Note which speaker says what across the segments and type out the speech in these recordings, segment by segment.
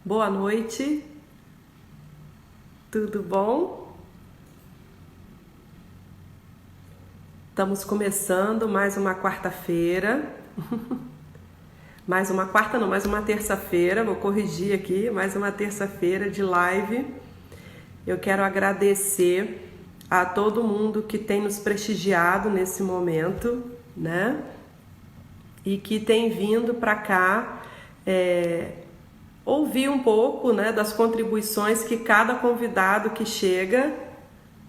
Speaker 1: Boa noite, tudo bom? Estamos começando mais uma quarta-feira, mais uma quarta não, mais uma terça-feira, vou corrigir aqui, mais uma terça-feira de live. Eu quero agradecer a todo mundo que tem nos prestigiado nesse momento, né? E que tem vindo para cá ouvir um pouco, né, das contribuições que cada convidado que chega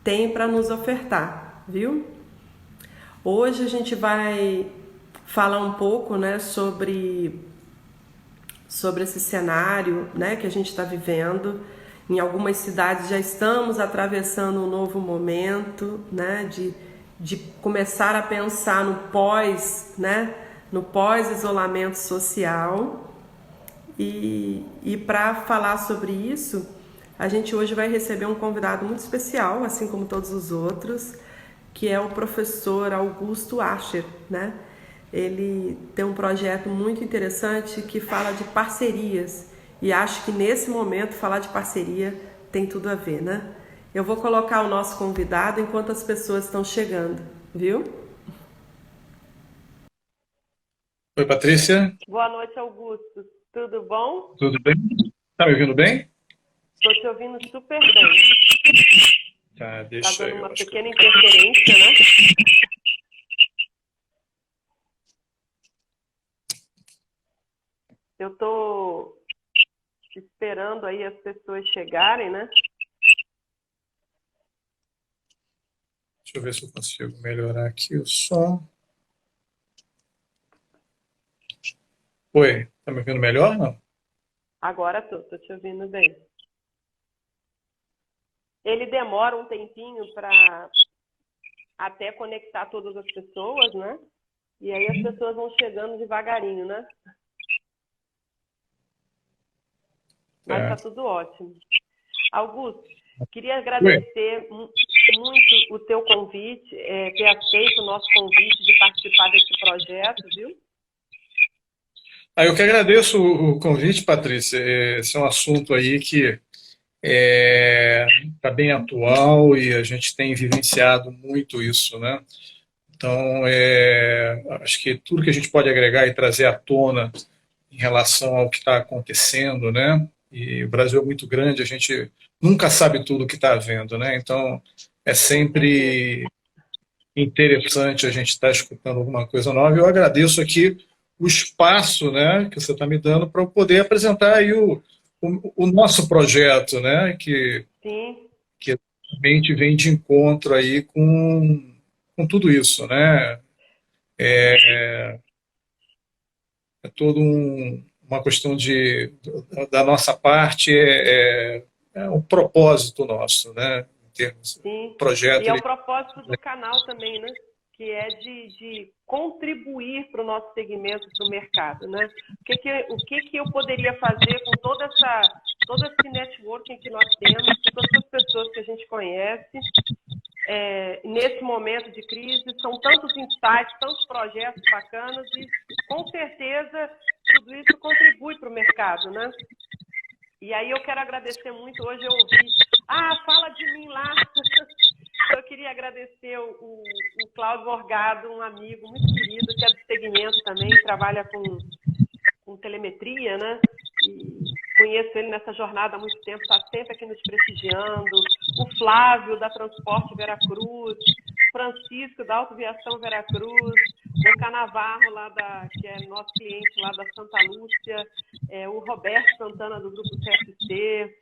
Speaker 1: tem para nos ofertar, viu? Hoje a gente vai falar um pouco, né, sobre esse cenário, né, que a gente está vivendo. Em algumas cidades já estamos atravessando um novo momento, né, de começar a pensar no pós, né, no pós-isolamento social. E para falar sobre isso, a gente hoje vai receber um convidado muito especial, assim como todos os outros, que é o professor Augusto Ascher, né? Ele tem um projeto muito interessante que fala de parcerias e acho que nesse momento falar de parceria tem tudo a ver, né? Eu vou colocar o nosso convidado enquanto as pessoas estão chegando, viu?
Speaker 2: Oi, Patrícia.
Speaker 1: Boa noite, Augusto. Tudo bom?
Speaker 2: Tudo bem? Tá me ouvindo bem?
Speaker 1: Estou te ouvindo super bem.
Speaker 2: Tá,
Speaker 1: Tá
Speaker 2: deixa
Speaker 1: dando
Speaker 2: eu.
Speaker 1: uma
Speaker 2: Acho que
Speaker 1: pequena interferência, né? Eu tô esperando aí as pessoas chegarem, né?
Speaker 2: deixa eu ver se eu consigo melhorar aqui o som. Oi, tá me ouvindo melhor, não?
Speaker 1: Agora tô te ouvindo bem. Ele demora um tempinho para até conectar todas as pessoas, né? E aí as pessoas vão chegando devagarinho, né? Mas tá
Speaker 2: Tá.
Speaker 1: tudo ótimo. Augusto, queria
Speaker 2: Oi.
Speaker 1: agradecer muito o teu convite, ter aceito o nosso convite de participar desse projeto, viu?
Speaker 2: Eu que agradeço o convite, Patrícia. Esse é um assunto aí que está bem atual e a gente tem vivenciado muito isso, né? Então, acho que tudo que a gente pode agregar e trazer à tona em relação ao que está acontecendo, né? E o Brasil é muito grande, a gente nunca sabe tudo o que está havendo, né? Então é
Speaker 1: Com certeza.
Speaker 2: sempre interessante a gente estar escutando alguma coisa nova. Eu agradeço aqui o espaço, né, que você está me dando para eu poder apresentar aí o nosso projeto, né,
Speaker 1: Sim.
Speaker 2: que realmente vem de encontro aí com tudo isso, né? É todo uma questão da nossa parte, é um propósito nosso, né? Em termos de
Speaker 1: Sim, e
Speaker 2: projeto.
Speaker 1: é o propósito do canal também, né? Que é de contribuir para o nosso segmento, para o mercado, né? O que eu poderia fazer com todo esse networking que nós temos, com todas as pessoas que a gente conhece, nesse momento de crise, são tantos insights, tantos projetos bacanas e, com certeza, tudo isso contribui para o mercado, né? E aí eu quero agradecer muito, hoje eu ouvi, fala de mim lá. Eu queria agradecer o Cláudio Morgado, um amigo muito querido, que é do segmento também, trabalha com telemetria, né? E conheço ele nessa jornada há muito tempo, está sempre aqui nos prestigiando. O Flávio, da Transporte Veracruz, Francisco, da Autoviação Veracruz, o Canavarro, que é nosso cliente lá da Santa Lúcia, o Roberto Santana, do Grupo CSC,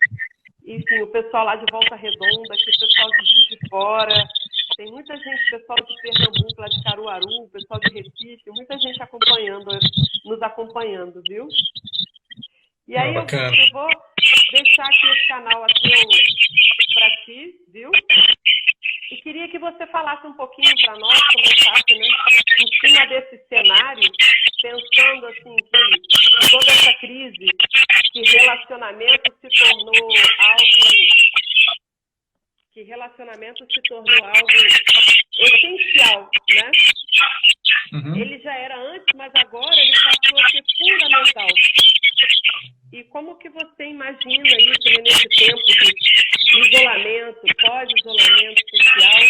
Speaker 1: enfim, o pessoal lá de Volta Redonda, aqui, o pessoal de Juiz de Fora, tem muita gente, pessoal de Pernambuco, lá de Caruaru, pessoal de Recife, muita gente nos acompanhando, viu? E aí,
Speaker 2: Bacana.
Speaker 1: Augusto, eu vou deixar aqui esse canal para ti, viu? E queria que você falasse um pouquinho para nós, começasse, né, em cima desse cenário, pensando assim que em toda essa crise, que relacionamento se tornou algo essencial, né?
Speaker 2: Uhum.
Speaker 1: Ele já era antes, mas agora ele passou a ser fundamental. E como que você imagina isso, né, nesse tempo de isolamento, pós-isolamento social?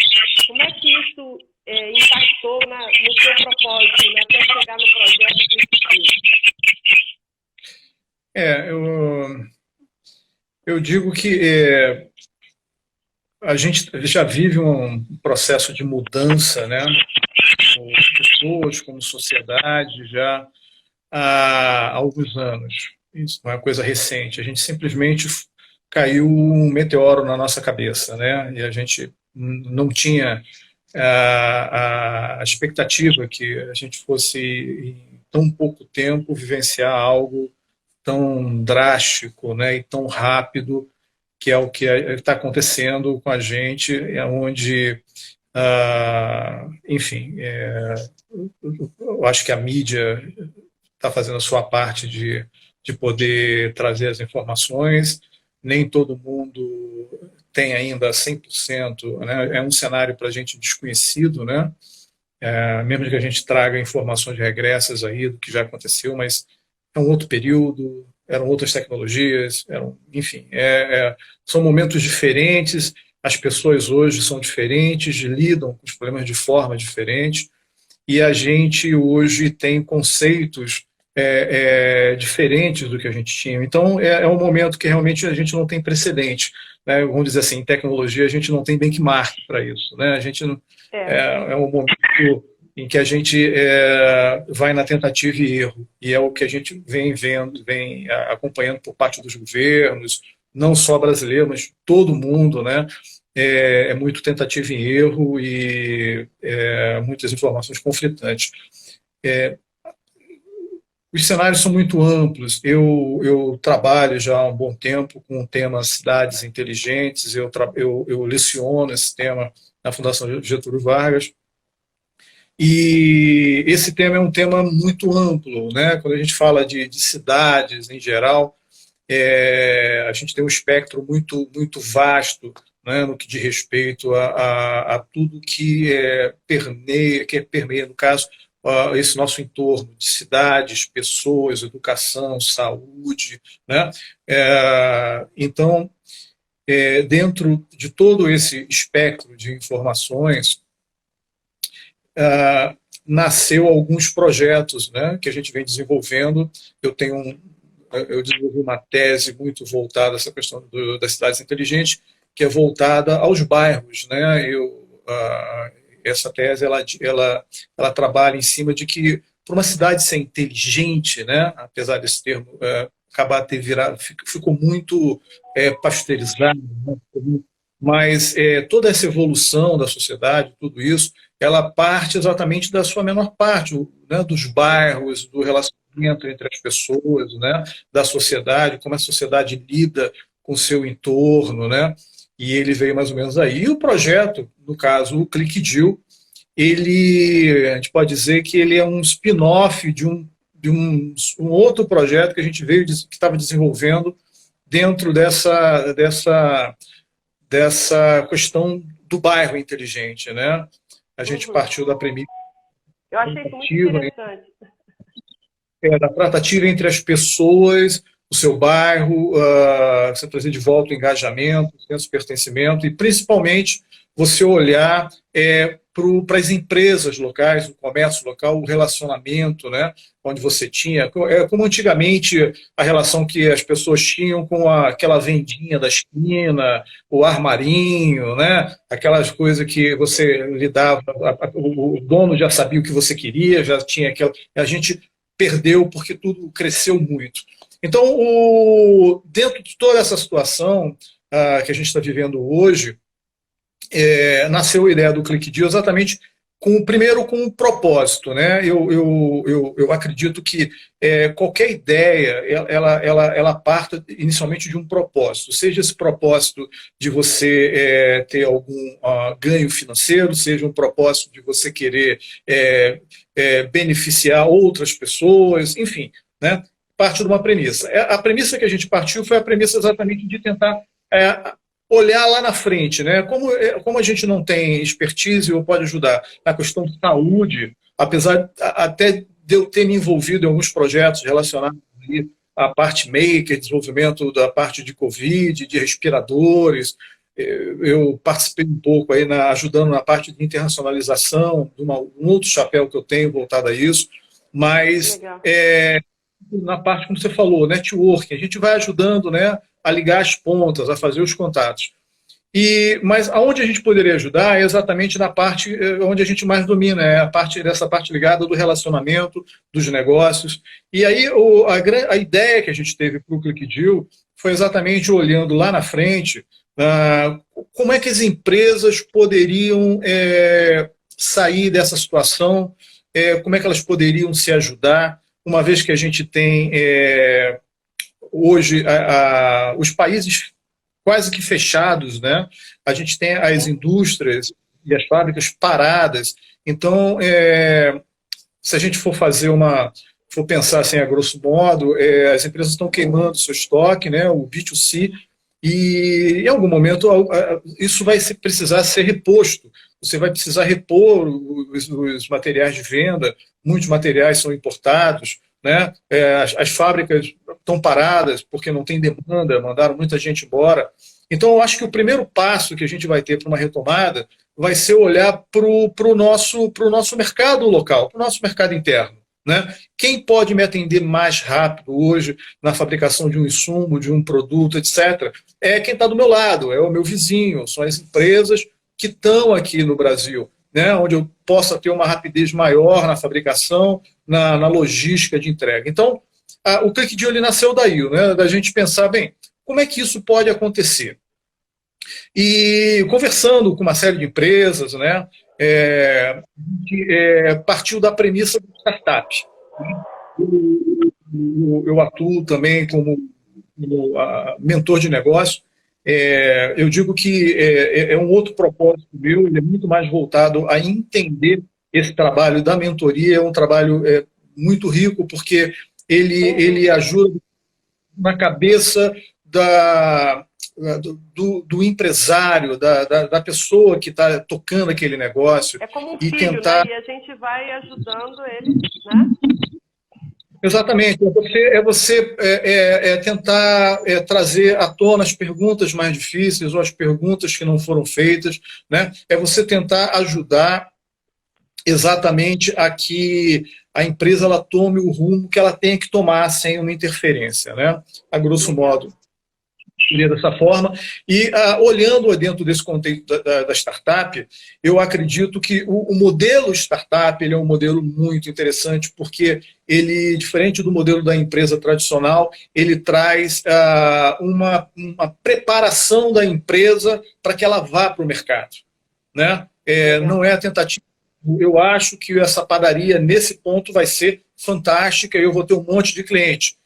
Speaker 1: Como é que isso impactou no seu propósito, né, até chegar no projeto Clickdeal?
Speaker 2: Eu digo que a gente já vive um processo de mudança, né, como pessoas, como sociedade, já há alguns anos. Isso não é uma coisa recente. A gente simplesmente caiu um meteoro na nossa cabeça, né? E a gente não tinha a expectativa que a gente fosse, em tão pouco tempo, vivenciar algo tão drástico, né, e tão rápido, que é o que está acontecendo com a gente, onde, enfim, eu acho que a mídia está fazendo a sua parte de poder trazer as informações. Nem todo mundo tem ainda 100%, né? É um cenário para a gente desconhecido, né? Mesmo que a gente traga informações regressas aí do que já aconteceu, mas é um outro período, eram outras tecnologias, enfim, são momentos diferentes, as pessoas hoje são diferentes, lidam com os problemas de forma diferente, e a gente hoje tem conceitos diferentes do que a gente tinha. Então, é um momento que realmente a gente não tem precedente. Né? Vamos dizer assim, em tecnologia a gente não tem benchmark para isso. Né? A gente não, é um momento em que a gente vai na tentativa e erro, e é o que a gente vem vendo, vem acompanhando por parte dos governos, não só brasileiro, mas todo mundo, né? É muito tentativa e erro e muitas informações conflitantes. Os cenários são muito amplos. Eu trabalho já há um bom tempo com o tema cidades inteligentes, eu leciono esse tema na Fundação Getúlio Vargas, e esse tema é um tema muito amplo, né? Quando a gente fala de cidades em geral, a gente tem um espectro muito, muito vasto, né, no que diz respeito a tudo que permeia, no caso, esse nosso entorno de cidades, pessoas, educação, saúde. Né? Então, dentro de todo esse espectro de informações, nasceu alguns projetos, né, que a gente vem desenvolvendo. Eu desenvolvi uma tese muito voltada a essa questão das cidades inteligentes, que é voltada aos bairros. Né? Essa tese ela trabalha em cima de que, para uma cidade ser inteligente, né, apesar desse termo acabar de ter virado, ficou muito pasteurizado, né? Mas toda essa evolução da sociedade, tudo isso, ela parte exatamente da sua menor parte, né, dos bairros, do relacionamento entre as pessoas, né, da sociedade, como a sociedade lida com o seu entorno, né, e ele veio mais ou menos aí. E o projeto, no caso, o Clickdeal, a gente pode dizer que ele é um spin-off de um outro projeto que a gente que estava desenvolvendo dentro dessa questão do bairro inteligente, né? A gente partiu da premissa.
Speaker 1: Eu achei isso muito interessante.
Speaker 2: Da tratativa entre as pessoas, o seu bairro, você trazer de volta o engajamento, o senso de pertencimento e, principalmente, você olhar para as empresas locais, o comércio local, o relacionamento, né, onde você tinha, como antigamente a relação que as pessoas tinham com aquela vendinha da esquina, o armarinho, né, aquelas coisas que você lidava, o dono já sabia o que você queria, já tinha aquela. A gente perdeu porque tudo cresceu muito. Então, dentro de toda essa situação que a gente está vivendo hoje, nasceu a ideia do Clickdeal exatamente primeiro com um propósito. Né? Eu acredito que qualquer ideia ela parta inicialmente de um propósito, seja esse propósito de você ter algum ganho financeiro, seja um propósito de você querer beneficiar outras pessoas, enfim, né? Parte de uma premissa. A premissa que a gente partiu foi a premissa exatamente de tentar olhar lá na frente, né? Como a gente não tem expertise ou pode ajudar na questão de saúde, apesar até de eu ter me envolvido em alguns projetos relacionados a parte maker, desenvolvimento da parte de Covid, de respiradores. Eu participei um pouco aí ajudando na parte de internacionalização, um outro chapéu que eu tenho voltado a isso, mas na parte, como você falou, networking, a gente vai ajudando, né, a ligar as pontas, a fazer os contatos. Mas aonde a gente poderia ajudar é exatamente na parte onde a gente mais domina, essa parte ligada do relacionamento, dos negócios. E aí a ideia que a gente teve para o ClickDeal foi exatamente olhando lá na frente como é que as empresas poderiam sair dessa situação, como é que elas poderiam se ajudar, uma vez que a gente tem hoje os países quase que fechados, né? A gente tem as indústrias e as fábricas paradas. Então, se a gente for pensar assim, a grosso modo, as empresas estão queimando seu estoque, né? O B2C, e em algum momento isso vai precisar ser reposto. Você vai precisar repor os materiais de venda, muitos materiais são importados, né? As fábricas estão paradas porque não tem demanda, mandaram muita gente embora. Então, eu acho que o primeiro passo que a gente vai ter para uma retomada vai ser olhar para o nosso mercado local, para o nosso mercado interno. Né? Quem pode me atender mais rápido hoje na fabricação de um insumo, de um produto, etc., é quem está do meu lado, é o meu vizinho, são as empresas que estão aqui no Brasil, né? Onde eu possa ter uma rapidez maior na fabricação, na logística de entrega. Então, o ClickDeal nasceu daí, né? Da gente pensar, bem, como é que isso pode acontecer? E conversando com uma série de empresas, né? Partiu da premissa do startup. Eu atuo também como mentor de negócio. Eu digo que é um outro propósito meu, ele é muito mais voltado a entender esse trabalho da mentoria, é um trabalho muito rico, porque ele ajuda na cabeça do empresário, da pessoa que está tocando aquele negócio.
Speaker 1: É como um filho, né? E a gente vai ajudando ele, né?
Speaker 2: Exatamente. É você tentar trazer à tona as perguntas mais difíceis ou as perguntas que não foram feitas, né? É você tentar ajudar exatamente a que a empresa ela tome o rumo que ela tem que tomar sem uma interferência, né? A grosso modo, seria dessa forma. E olhando dentro desse contexto da startup, eu acredito que o modelo startup ele é um modelo muito interessante, porque ele, diferente do modelo da empresa tradicional, ele traz uma preparação da empresa para que ela vá para o mercado, né? Não é a tentativa. Eu acho que essa padaria, nesse ponto, vai ser fantástica e eu vou ter um monte de cliente.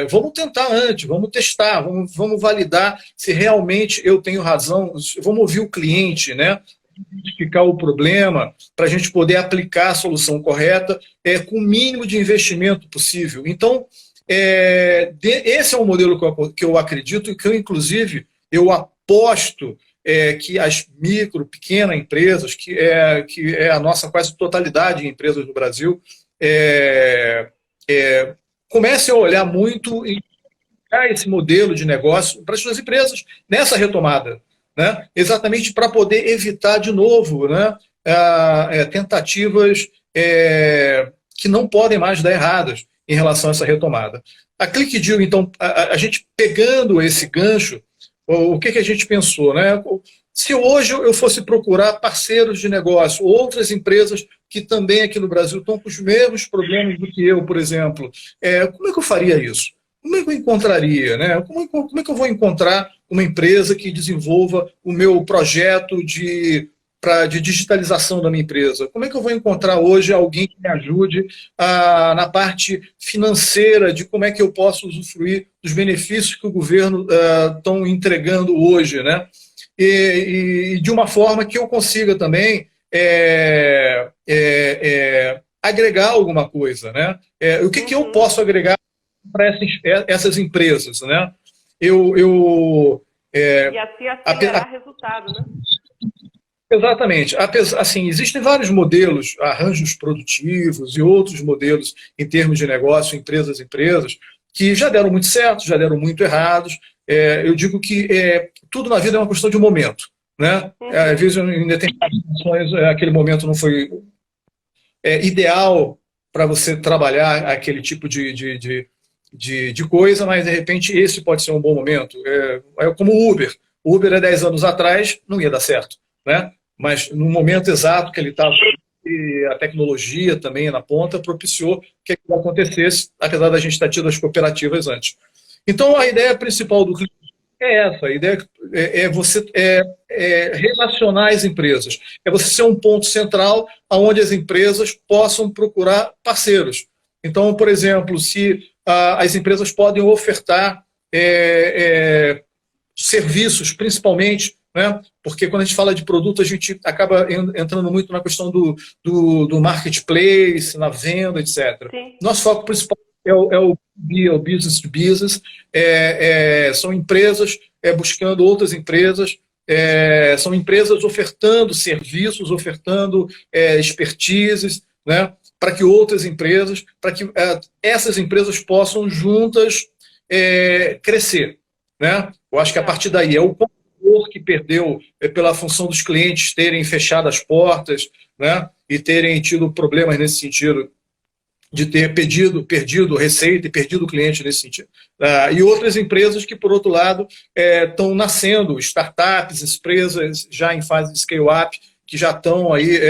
Speaker 2: Vamos tentar antes, vamos testar, vamos validar se realmente eu tenho razão, vamos ouvir o cliente, né? Identificar o problema para a gente poder aplicar a solução correta com o mínimo de investimento possível. Então, esse é um modelo que eu acredito e que eu, inclusive, eu aposto que as micro, pequenas empresas, que é a nossa quase totalidade de empresas no Brasil, comecem a olhar muito e esse modelo de negócio para as suas empresas nessa retomada, né? Exatamente para poder evitar de novo, né, tentativas que não podem mais dar erradas em relação a essa retomada. A ClickDeal, então, a gente pegando esse gancho, o que a gente pensou, né? Se hoje eu fosse procurar parceiros de negócio, outras empresas que também aqui no Brasil estão com os mesmos problemas do que eu, por exemplo, como é que eu faria isso? Como é que eu encontraria, né? Como é que eu vou encontrar uma empresa que desenvolva o meu projeto de digitalização da minha empresa? Como é que eu vou encontrar hoje alguém que me ajude na parte financeira de como é que eu posso usufruir dos benefícios que o governo estão entregando hoje, né? E de uma forma que eu consiga também agregar alguma coisa, né? O que eu posso agregar para essas empresas, né?
Speaker 1: E assim acelerar resultado, né?
Speaker 2: Exatamente. Assim, existem vários modelos, arranjos produtivos e outros modelos em termos de negócio, empresas, que já deram muito certo, já deram muito errados. Eu digo que tudo na vida é uma questão de momento, né? Às vezes, em determinadas situações, aquele momento não foi ideal para você trabalhar aquele tipo de coisa, mas de repente esse pode ser um bom momento. Como o Uber. O Uber há 10 anos atrás não ia dar certo, né? Mas no momento exato que ele estava, a tecnologia também na ponta propiciou que aquilo acontecesse, apesar da gente estar tido as cooperativas antes. Então a ideia principal do cliente é essa, a ideia é você relacionar as empresas, é você ser um ponto central onde as empresas possam procurar parceiros. Então, por exemplo, se as empresas podem ofertar serviços, principalmente, né? Porque quando a gente fala de produto, a gente acaba entrando muito na questão do marketplace, na venda, etc.
Speaker 1: Sim.
Speaker 2: Nosso foco principal é o business to business, são empresas buscando outras empresas, são empresas ofertando serviços, ofertando expertises, né, para que outras empresas, para que essas empresas possam juntas crescer, né? Eu acho que a partir daí é o consumidor que perdeu pela função dos clientes terem fechado as portas, né, e terem tido problemas nesse sentido, de ter perdido receita e perdido cliente nesse sentido. E outras empresas que, por outro lado, estão nascendo, startups, empresas já em fase de scale-up, que já estão aí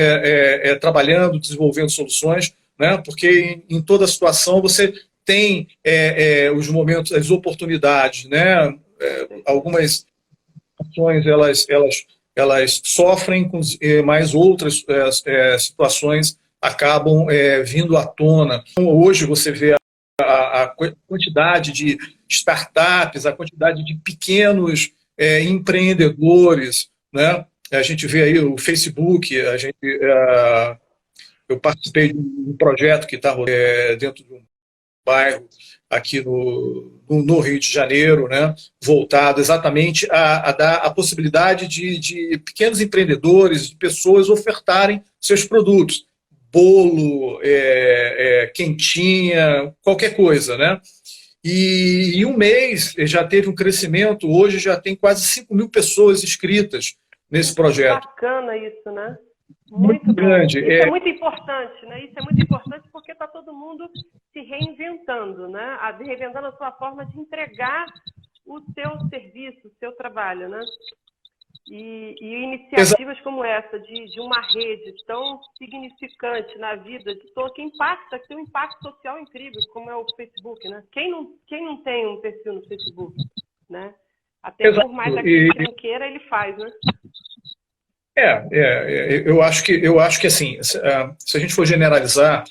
Speaker 2: trabalhando, desenvolvendo soluções, né? Porque em toda situação você tem os momentos, as oportunidades, né? Algumas ações elas sofrem, mas outras situações acabam vindo à tona. Então, hoje você vê a quantidade de startups, a quantidade de pequenos empreendedores, né? A gente vê aí o Facebook, eu participei de um projeto que está dentro de um bairro aqui no Rio de Janeiro, né, voltado exatamente a dar a possibilidade de pequenos empreendedores, de pessoas ofertarem seus produtos. Bolo, quentinha, qualquer coisa, né? E em um mês já teve um crescimento, hoje já tem quase 5.000 pessoas inscritas nesse projeto.
Speaker 1: Bacana isso, né?
Speaker 2: Muito grande.
Speaker 1: Isso é muito importante, né? Isso é muito importante porque está todo mundo se reinventando, né? Reinventando a sua forma de entregar o seu serviço, o seu trabalho, né? E iniciativas como essa, de uma rede tão significante na vida de todo, que tem um impacto social incrível, como é o Facebook, né? Quem não tem um perfil no Facebook, né? Até
Speaker 2: Exato.
Speaker 1: Por mais aquilo que não queira, ele faz, né?
Speaker 2: Eu acho que assim, se a gente for generalizar,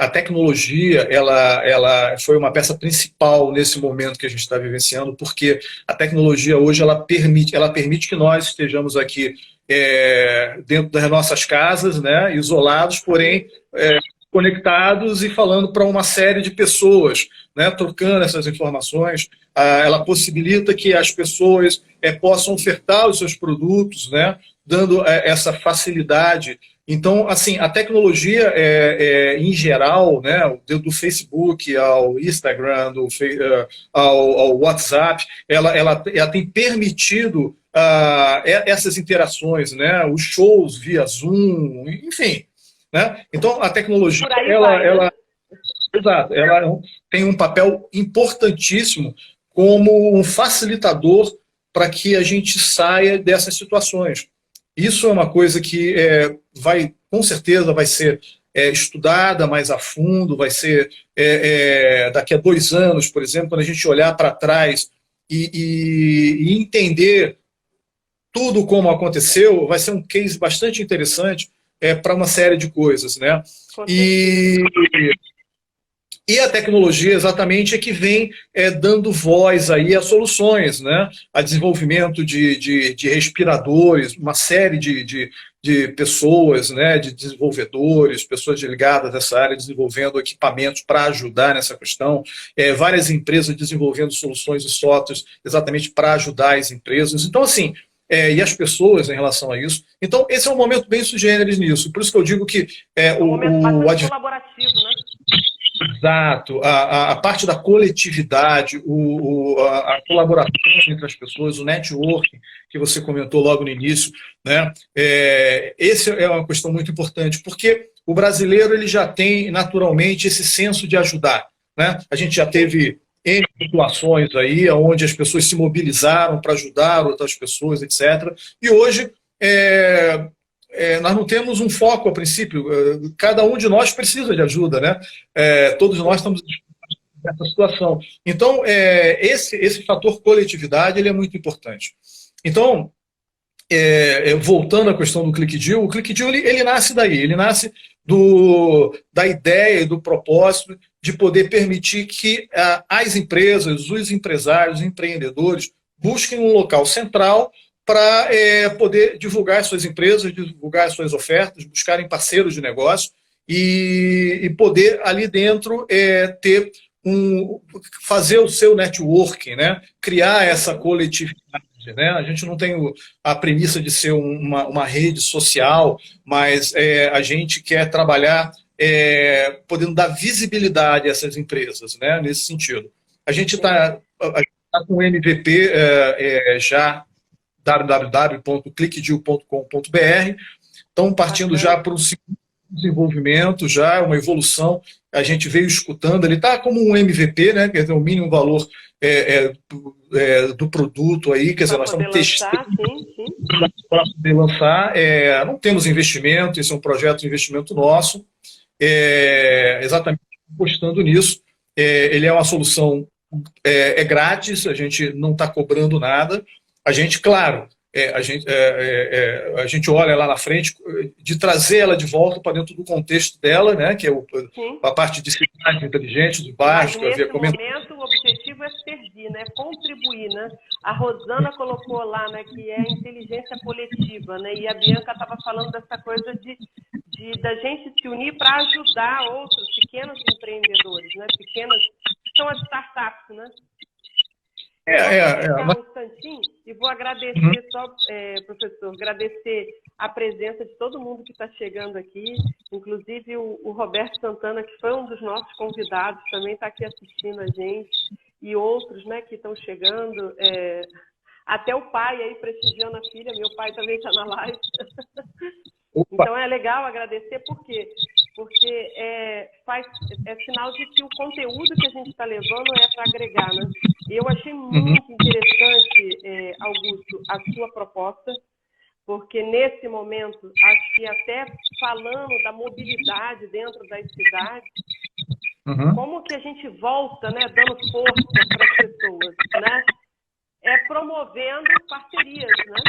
Speaker 2: a tecnologia ela foi uma peça principal nesse momento que a gente está vivenciando, porque a tecnologia hoje ela permite que nós estejamos aqui dentro das nossas casas, né, isolados, porém conectados e falando para uma série de pessoas, né, trocando essas informações. Ela possibilita que as pessoas possam ofertar os seus produtos, né, dando essa facilidade. Então, assim, a tecnologia em geral, né, do Facebook ao Instagram, ao WhatsApp, ela tem permitido essas interações, né, os shows via Zoom, enfim, né? Então, a tecnologia, exato, ela tem um papel importantíssimo como um facilitador para que a gente saia dessas situações. Isso é uma coisa que com certeza vai ser estudada mais a fundo, vai ser daqui a 2 anos, por exemplo, quando a gente olhar para trás e entender tudo como aconteceu, vai ser um case bastante interessante para uma série de coisas, né? E a tecnologia exatamente é que vem dando voz aí a soluções, né? A desenvolvimento de respiradores, uma série de pessoas, né? De desenvolvedores, pessoas ligadas nessa área, desenvolvendo equipamentos para ajudar nessa questão, várias empresas desenvolvendo soluções e softwares exatamente para ajudar as empresas. Então, assim, e as pessoas em relação a isso. Então, esse é um momento bem sui generis nisso. Por isso que eu digo que
Speaker 1: um momento bastante colaborativo, né?
Speaker 2: Exato, a parte da coletividade, a colaboração entre as pessoas, o networking que você comentou logo no início, né? Esse é uma questão muito importante, porque o brasileiro ele já tem naturalmente esse senso de ajudar, né? A gente já teve N situações aí, onde as pessoas se mobilizaram para ajudar outras pessoas, etc. E hoje nós não temos um foco a princípio, cada um de nós precisa de ajuda, né? Todos nós estamos nessa situação. Então, esse fator coletividade ele é muito importante. Então, voltando à questão do ClickDeal, o ClickDeal ele nasce daí, ele nasce da ideia e do propósito de poder permitir que as empresas, os empresários, os empreendedores busquem um local central para poder divulgar suas empresas, divulgar suas ofertas, buscarem parceiros de negócio e poder ali dentro fazer o seu networking, né? Criar essa coletividade. Né? A gente não tem a premissa de ser uma rede social, mas a gente quer trabalhar podendo dar visibilidade a essas empresas, né? Nesse sentido. A gente está com o MVP já www.clickdeal.com.br. Estão partindo já para um segundo desenvolvimento, já uma evolução. A gente veio escutando, ele está como um MVP, né? Quer dizer, o mínimo valor do produto aí, quer dizer, nós estamos testando para poder lançar. Não temos investimento, esse é um projeto de investimento nosso, exatamente apostando nisso. Ele é uma solução grátis, a gente não está cobrando nada. A gente, claro, a gente olha lá na frente de trazer ela de volta para dentro do contexto dela, né, que é a parte de cidades inteligentes, do bairro.
Speaker 1: Mas nesse momento o objetivo é servir, né, contribuir, né? A Rosana colocou lá, né, que é a inteligência coletiva, né, e a Bianca estava falando dessa coisa da gente se unir para ajudar outros pequenos empreendedores, né, são as startups, né? Um instantinho e vou agradecer professor, agradecer a presença de todo mundo que está chegando aqui, inclusive o Roberto Santana, que foi um dos nossos convidados, também está aqui assistindo a gente, e outros, né, que estão chegando, até o pai aí prestigiando a filha, meu pai também está na live. Então é legal agradecer, por quê? Porque é sinal de que o conteúdo que a gente está levando é para agregar, né? E eu achei muito interessante, Augusto, a sua proposta, porque nesse momento, acho que até falando da mobilidade dentro das cidades, como que a gente volta, né, dando força para as pessoas, né? Promovendo parcerias, né?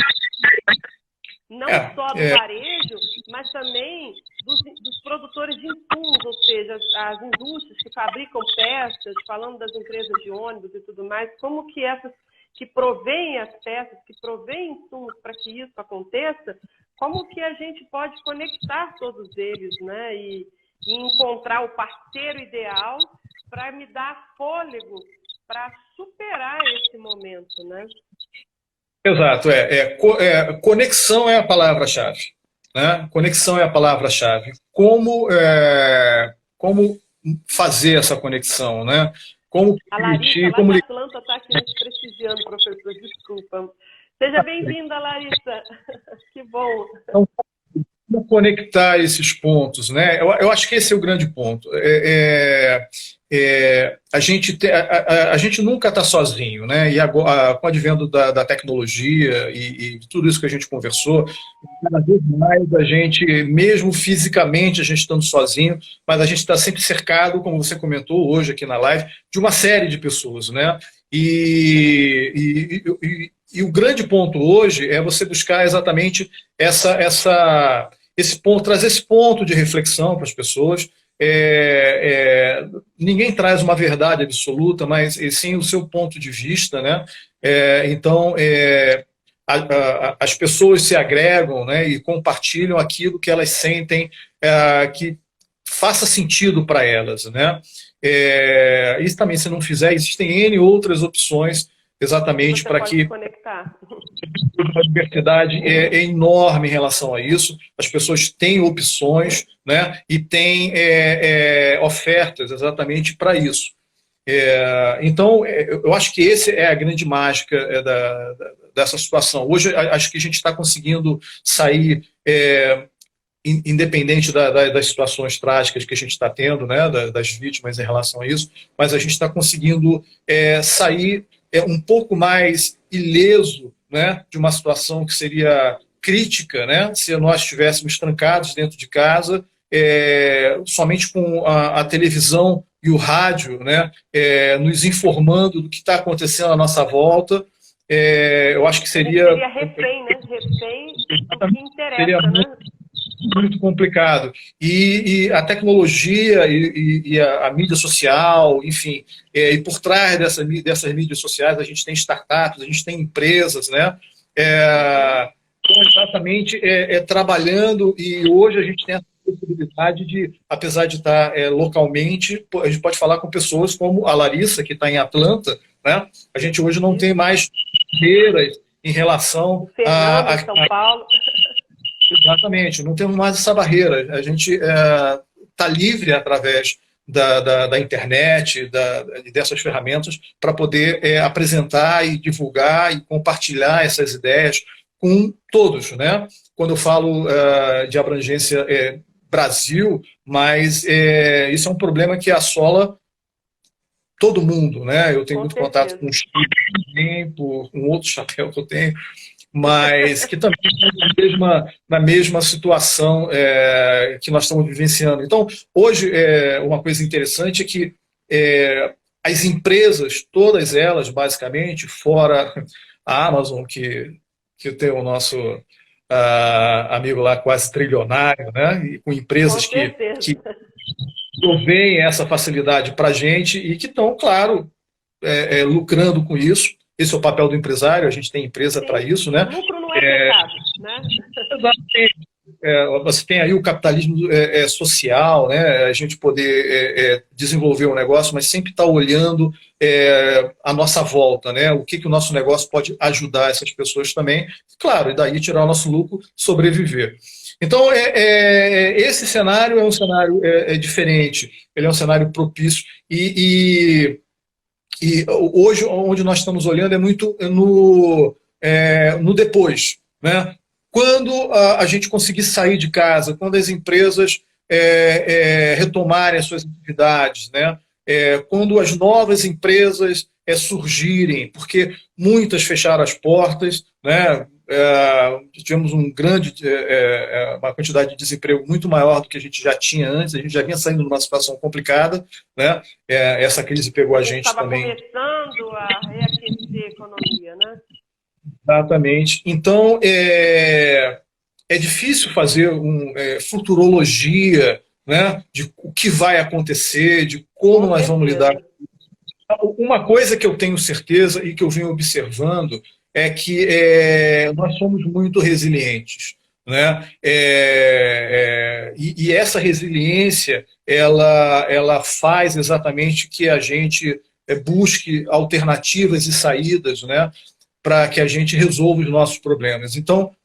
Speaker 1: Não só do varejo, mas também dos produtores de insumos, ou seja, as indústrias que fabricam peças, falando das empresas de ônibus e tudo mais, como que essas que provêm as peças, que provêm insumos para que isso aconteça, como que a gente pode conectar todos eles, né? E encontrar o parceiro ideal para me dar fôlego para superar esse momento, né?
Speaker 2: Exato, conexão é a palavra-chave, né? Conexão é a palavra-chave. Como fazer essa conexão, né? Como
Speaker 1: a Larissa, lá da Atlanta, está aqui nos prestigiando, professor, desculpa. Seja bem-vinda, Larissa. Que bom.
Speaker 2: Então, como conectar esses pontos, né? Eu acho que esse é o grande ponto. A gente nunca está sozinho, né? E agora, com o advento da tecnologia e tudo isso que a gente conversou, cada vez mais a gente, mesmo fisicamente, a gente estando sozinho, mas a gente está sempre cercado, como você comentou hoje aqui na live, de uma série de pessoas, né? E o grande ponto hoje é você buscar exatamente esse ponto, trazer esse ponto de reflexão para as pessoas. Ninguém traz uma verdade absoluta, mas sim o seu ponto de vista, né? Então, as pessoas se agregam, né, e compartilham aquilo que elas sentem que faça sentido para elas, né? Isso também, se não fizer, existem N outras opções exatamente para que
Speaker 1: conectar.
Speaker 2: a diversidade é enorme em relação a isso. As pessoas têm opções, né, e têm ofertas exatamente para isso. Então, eu acho que essa é a grande mágica dessa situação. Hoje, acho que a gente está conseguindo sair, independente das situações trágicas que a gente está tendo, né, das vítimas em relação a isso, mas a gente está conseguindo sair um pouco mais ileso, né, de uma situação que seria crítica, né, se nós estivéssemos trancados dentro de casa, somente com a televisão e o rádio, né, nos informando do que está acontecendo à nossa volta. Eu acho que seria...
Speaker 1: Seria refém, né? Refém do que interessa, seria
Speaker 2: muito complicado. E a tecnologia e a mídia social, enfim, e por trás dessas mídias sociais a gente tem startups, a gente tem empresas, né? Então, exatamente trabalhando, e hoje a gente tem a possibilidade de, apesar de estar localmente, a gente pode falar com pessoas como a Larissa, que está em Atlanta, né? A gente hoje não tem mais barreiras em relação
Speaker 1: a São Paulo.
Speaker 2: Exatamente, não temos mais essa barreira. A gente está livre através da internet, dessas ferramentas, para poder apresentar e divulgar e compartilhar essas ideias com todos, né? Quando eu falo de abrangência Brasil, mas isso é um problema que assola todo mundo, né? Eu tenho muito contato com o Chile, por um outro chapéu que eu tenho, mas que também está na mesma situação que nós estamos vivenciando. Então, hoje, uma coisa interessante é que as empresas, todas elas, basicamente, fora a Amazon, que tem o nosso amigo lá quase trilionário, né, e com empresas que provêm essa facilidade para a gente e que estão, claro, lucrando com isso. Esse é o papel do empresário, a gente tem empresa para isso, né?
Speaker 1: O lucro não é pecado, né?
Speaker 2: Exatamente. Você tem aí o capitalismo social, né? A gente poder desenvolver um negócio, mas sempre estar olhando a nossa volta, né? O que o nosso negócio pode ajudar essas pessoas também, claro, e daí tirar o nosso lucro, sobreviver. Então, esse cenário é um cenário diferente, ele é um cenário propício e hoje, onde nós estamos olhando é muito no depois, né? Quando a gente conseguir sair de casa, quando as empresas retomarem as suas atividades, né? Quando as novas empresas surgirem, porque muitas fecharam as portas, né? Tivemos uma quantidade de desemprego muito maior do que a gente já tinha antes, a gente já vinha saindo de uma situação complicada, né? Essa crise pegou a gente também.
Speaker 1: Estava começando a reaquecer a economia, né?
Speaker 2: Exatamente. Então, é difícil fazer futurologia, né, de o que vai acontecer, de como nós vamos lidar. Uma coisa que eu tenho certeza e que eu venho observando é que nós somos muito resilientes, né? E essa resiliência ela faz exatamente que a gente busque alternativas e saídas, né, para que a gente resolva os nossos problemas. Então,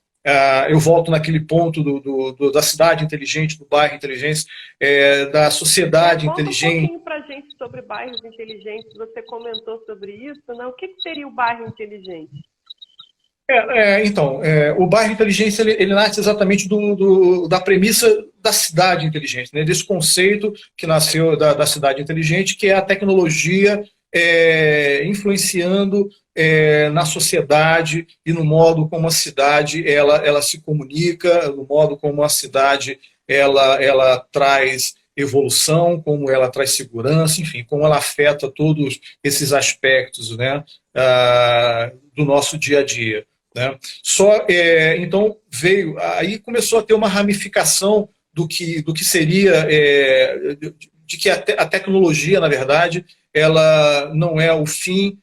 Speaker 2: eu volto naquele ponto da cidade inteligente, do bairro inteligente, da sociedade inteligente.
Speaker 1: Conta um pouquinho para a gente sobre bairros inteligentes. Você comentou sobre isso, né? O que seria o bairro inteligente?
Speaker 2: Então, o bairro inteligente ele nasce exatamente da premissa da cidade inteligente, né? Desse conceito que nasceu da cidade inteligente, que é a tecnologia influenciando na sociedade e no modo como a cidade ela se comunica, no modo como a cidade ela traz evolução, como ela traz segurança, enfim, como ela afeta todos esses aspectos, né, do nosso dia a dia. Né? Então aí começou a ter uma ramificação do que seria de que a tecnologia, na verdade, ela não é o fim,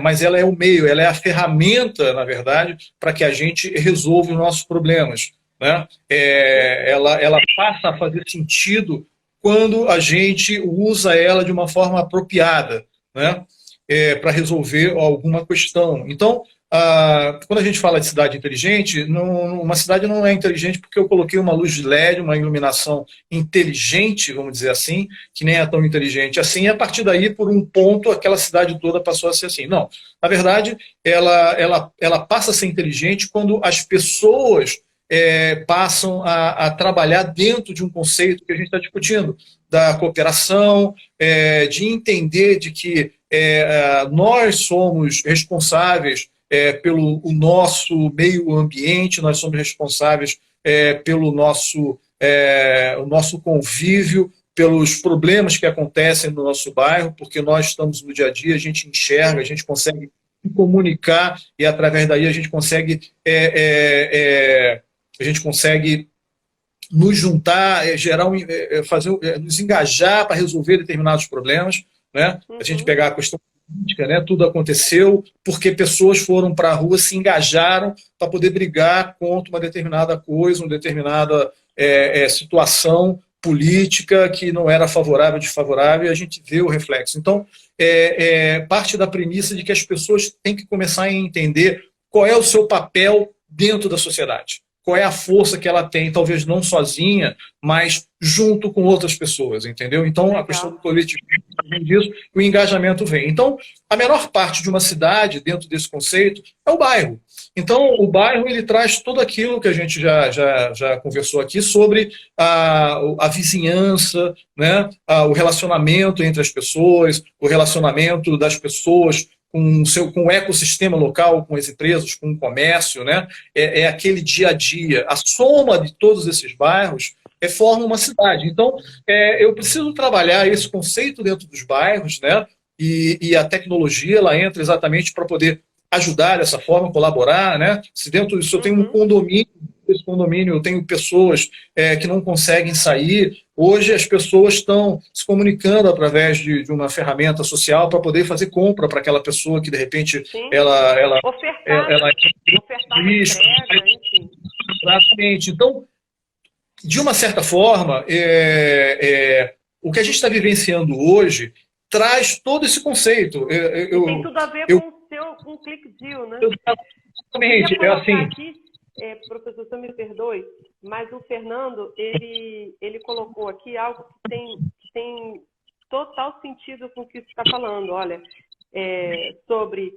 Speaker 2: mas ela é o meio, ela é a ferramenta, na verdade, para que a gente resolva os nossos problemas. Né? Ela passa a fazer sentido quando a gente usa ela de uma forma apropriada, né? Para resolver alguma questão. Então, quando a gente fala de cidade inteligente, uma cidade não é inteligente porque eu coloquei uma luz de LED, uma iluminação inteligente, vamos dizer assim, que nem é tão inteligente assim, e a partir daí, por um ponto, aquela cidade toda passou a ser assim. Não, na verdade, ela passa a ser inteligente quando as pessoas passam a trabalhar dentro de um conceito que a gente está discutindo, da cooperação, de entender de que nós somos responsáveis pelo o nosso meio ambiente, nós somos responsáveis pelo o nosso convívio, pelos problemas que acontecem no nosso bairro, porque nós estamos no dia a dia, a gente enxerga, a gente consegue comunicar e através daí a gente consegue nos juntar, nos engajar para resolver determinados problemas, né? A gente pegar a questão política, né? Tudo aconteceu porque pessoas foram para a rua, se engajaram para poder brigar contra uma determinada coisa, uma determinada situação política que não era favorável, desfavorável, e a gente vê o reflexo. Então, parte da premissa de que as pessoas têm que começar a entender qual é o seu papel dentro da sociedade. Qual é a força que ela tem, talvez não sozinha, mas junto com outras pessoas, entendeu? Então, a questão do coletivo disso, o engajamento vem. Então, a menor parte de uma cidade, dentro desse conceito, é o bairro. Então, o bairro, ele traz tudo aquilo que a gente já conversou aqui sobre a vizinhança, né? O relacionamento entre as pessoas, o relacionamento das pessoas com o ecossistema local, com as empresas, com o comércio, né? Aquele dia a dia. A soma de todos esses bairros forma uma cidade. Então, eu preciso trabalhar esse conceito dentro dos bairros, né? E a tecnologia, ela entra exatamente para poder ajudar dessa forma, colaborar, né? Se eu tenho um condomínio, esse condomínio eu tenho pessoas que não conseguem sair, hoje as pessoas estão se comunicando através de uma ferramenta social para poder fazer compra para aquela pessoa que de repente
Speaker 1: ofertar isso, entrega, enfim.
Speaker 2: Exatamente. Então, de uma certa forma, o que a gente está vivenciando hoje traz todo esse conceito.
Speaker 1: Tem tudo a ver com o ClickDeal, né?
Speaker 2: Exatamente.
Speaker 1: Aqui, professor, você me perdoe, mas o Fernando, ele colocou aqui algo que tem total sentido com o que você está falando. Olha, sobre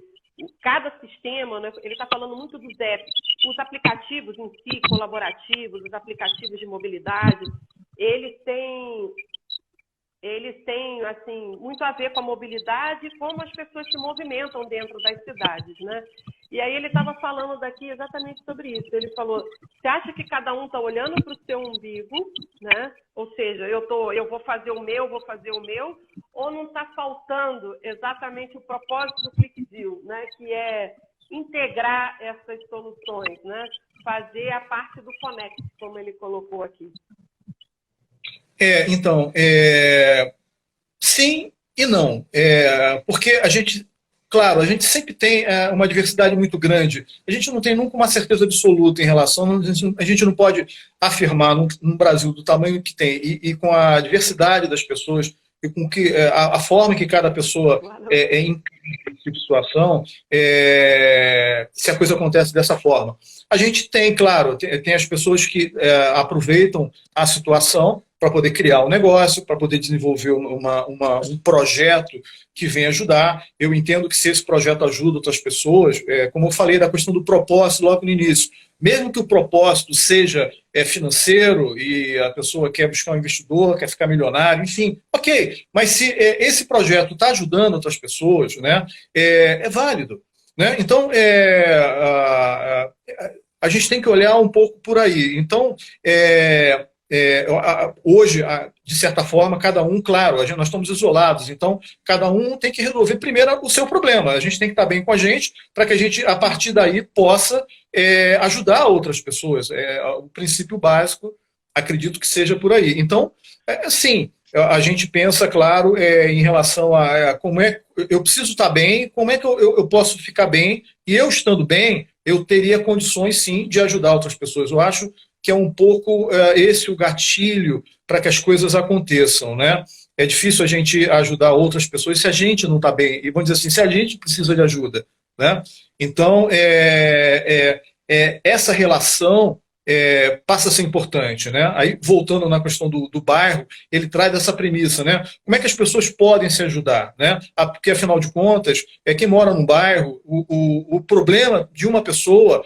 Speaker 1: cada sistema, né? Ele está falando muito dos apps, os aplicativos em si, colaborativos, os aplicativos de mobilidade, eles têm assim, muito a ver com a mobilidade e como as pessoas se movimentam dentro das cidades, né? E aí ele estava falando daqui exatamente sobre isso. Ele falou, você acha que cada um está olhando para o seu umbigo, né? Ou seja, eu vou fazer o meu, ou não está faltando exatamente o propósito do ClickDeal, né? Que é integrar essas soluções, né? Fazer a parte do Connect, como ele colocou aqui.
Speaker 2: Então, sim e não. Porque a gente sempre tem uma diversidade muito grande. A gente não tem nunca uma certeza absoluta em relação. A gente não pode afirmar num Brasil do tamanho que tem e com a diversidade das pessoas e com a forma que cada pessoa em tipo de situação, se a coisa acontece dessa forma. A gente tem, claro, tem as pessoas que aproveitam a situação para poder criar um negócio, para poder desenvolver um projeto que venha ajudar. Eu entendo que se esse projeto ajuda outras pessoas, como eu falei da questão do propósito logo no início, mesmo que o propósito seja financeiro e a pessoa quer buscar um investidor, quer ficar milionário, enfim, ok, mas se esse projeto está ajudando outras pessoas, né, é válido. Né? Então, a gente tem que olhar um pouco por aí. Então, hoje, de certa forma, cada um, claro, nós estamos isolados, então cada um tem que resolver primeiro o seu problema. A gente tem que estar bem com a gente para que a gente, a partir daí, possa ajudar outras pessoas. O princípio básico, acredito que seja por aí. Então, sim, a gente pensa, claro, em relação a como eu preciso estar bem, como é que eu posso ficar bem, e eu estando bem, eu teria condições, sim, de ajudar outras pessoas. Eu acho que é um pouco esse o gatilho para que as coisas aconteçam, né? É difícil a gente ajudar outras pessoas se a gente não está bem. E vamos dizer assim, se a gente precisa de ajuda, né? Então, essa relação passa a ser importante, né? Aí, voltando na questão do bairro, ele traz essa premissa, né? Como é que as pessoas podem se ajudar, né? Porque, afinal de contas, quem mora num bairro, o problema de uma pessoa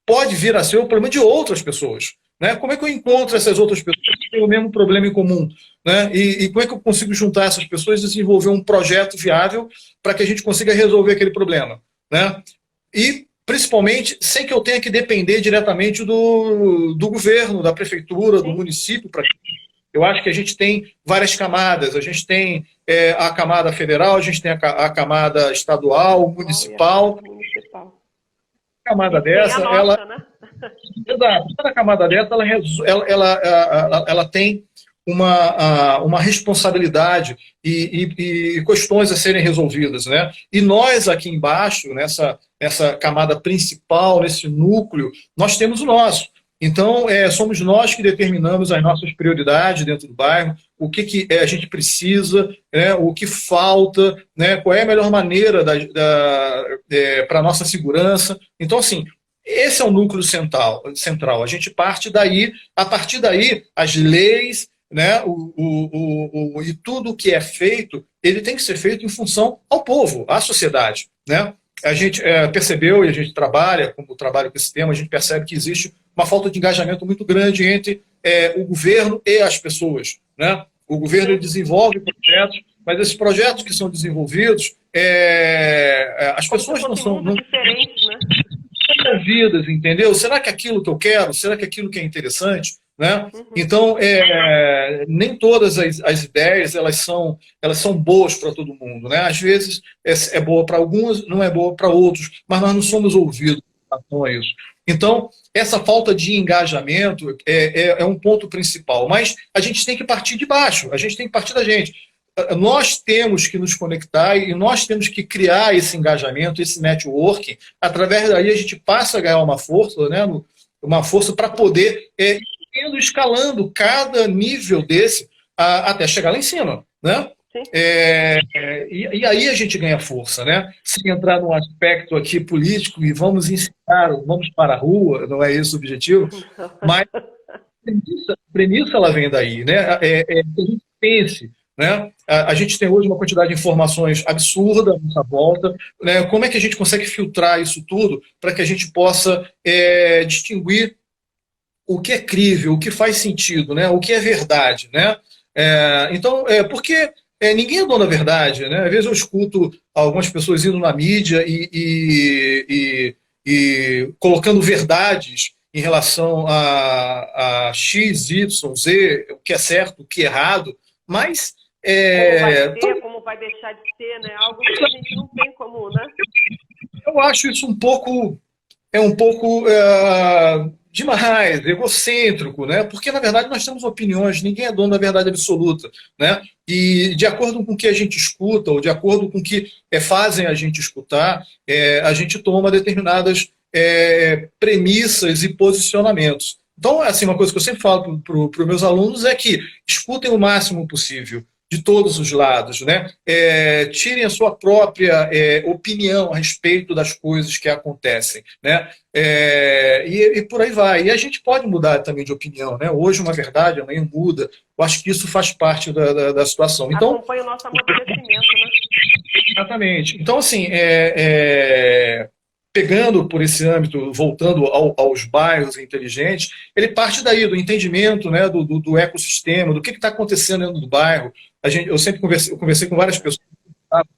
Speaker 2: pode vir a ser o problema de outras pessoas, né? Como é que eu encontro essas outras pessoas que têm o mesmo problema em comum, né? E como é que eu consigo juntar essas pessoas e desenvolver um projeto viável para que a gente consiga resolver aquele problema, né? E, principalmente, sem que eu tenha que depender diretamente do governo, da prefeitura, do município. Eu acho que a gente tem várias camadas. A gente tem a camada federal, a gente tem a camada estadual, municipal. A camada dessa,
Speaker 1: nossa, né?
Speaker 2: Exato. Cada camada dessa, ela tem uma responsabilidade e questões a serem resolvidas, né? E nós aqui embaixo, nessa camada principal, nesse núcleo, nós temos o nosso. Então, somos nós que determinamos as nossas prioridades dentro do bairro, o que a gente precisa, né, o que falta, né, qual é a melhor maneira para a nossa segurança. Então, assim, esse é o núcleo central. A gente parte daí, a partir daí, as leis, né, e tudo o que é feito, ele tem que ser feito em função ao povo, à sociedade, né? A gente percebeu, e a gente trabalha com esse tema, a gente percebe que existe uma falta de engajamento muito grande entre o governo e as pessoas, né? O governo desenvolve projetos, mas esses projetos que são desenvolvidos, as pessoas não são
Speaker 1: diferentes, né?
Speaker 2: vidas, entendeu? Será que é aquilo que eu quero? Será que é aquilo que é interessante? Né? Então, nem todas as ideias elas são boas para todo mundo, né? Às vezes é boa para alguns, não é boa para outros, mas nós não somos ouvidos em relação a isso. Então, essa falta de engajamento é um ponto principal, mas a gente tem que partir de baixo, a gente tem que partir da gente. Nós temos que nos conectar e nós temos que criar esse engajamento, esse networking. Através daí a gente passa a ganhar uma força, né? Uma força para poder indo escalando cada nível desse até chegar lá em cima, né? E aí a gente ganha força, né? Se entrar num aspecto aqui político e vamos incitar, vamos para a rua, não é esse o objetivo, mas a premissa ela vem daí, né? Que a gente pense, né? A gente tem hoje uma quantidade de informações absurda à nossa volta, né? Como é que a gente consegue filtrar isso tudo para que a gente possa distinguir o que é crível, o que faz sentido, né? O que é verdade, né? Então, porque ninguém é dono da verdade, né? Às vezes eu escuto algumas pessoas indo na mídia e colocando verdades em relação a X, Y, Z, o que é certo, o que é errado, mas
Speaker 1: como vai deixar de ser, né? Algo que a gente não tem como, né?
Speaker 2: Eu acho isso um pouco demais, egocêntrico, né? Porque, na verdade, nós temos opiniões, ninguém é dono da verdade absoluta, né? E, de acordo com o que a gente escuta, ou de acordo com o que fazem a gente escutar, a gente toma determinadas premissas e posicionamentos. Então, assim, uma coisa que eu sempre falo para os meus alunos é que escutem o máximo possível, de todos os lados, né? Tirem a sua própria opinião a respeito das coisas que acontecem, né? E por aí vai. E a gente pode mudar também de opinião, né? Hoje uma verdade, amanhã muda. Eu acho que isso faz parte da situação. Então,
Speaker 1: acompanha o nosso amadurecimento, né?
Speaker 2: Exatamente. Então, assim, pegando por esse âmbito, voltando aos bairros inteligentes, ele parte daí, do entendimento, né, do ecossistema, do que está acontecendo dentro do bairro. Eu sempre conversei com várias pessoas,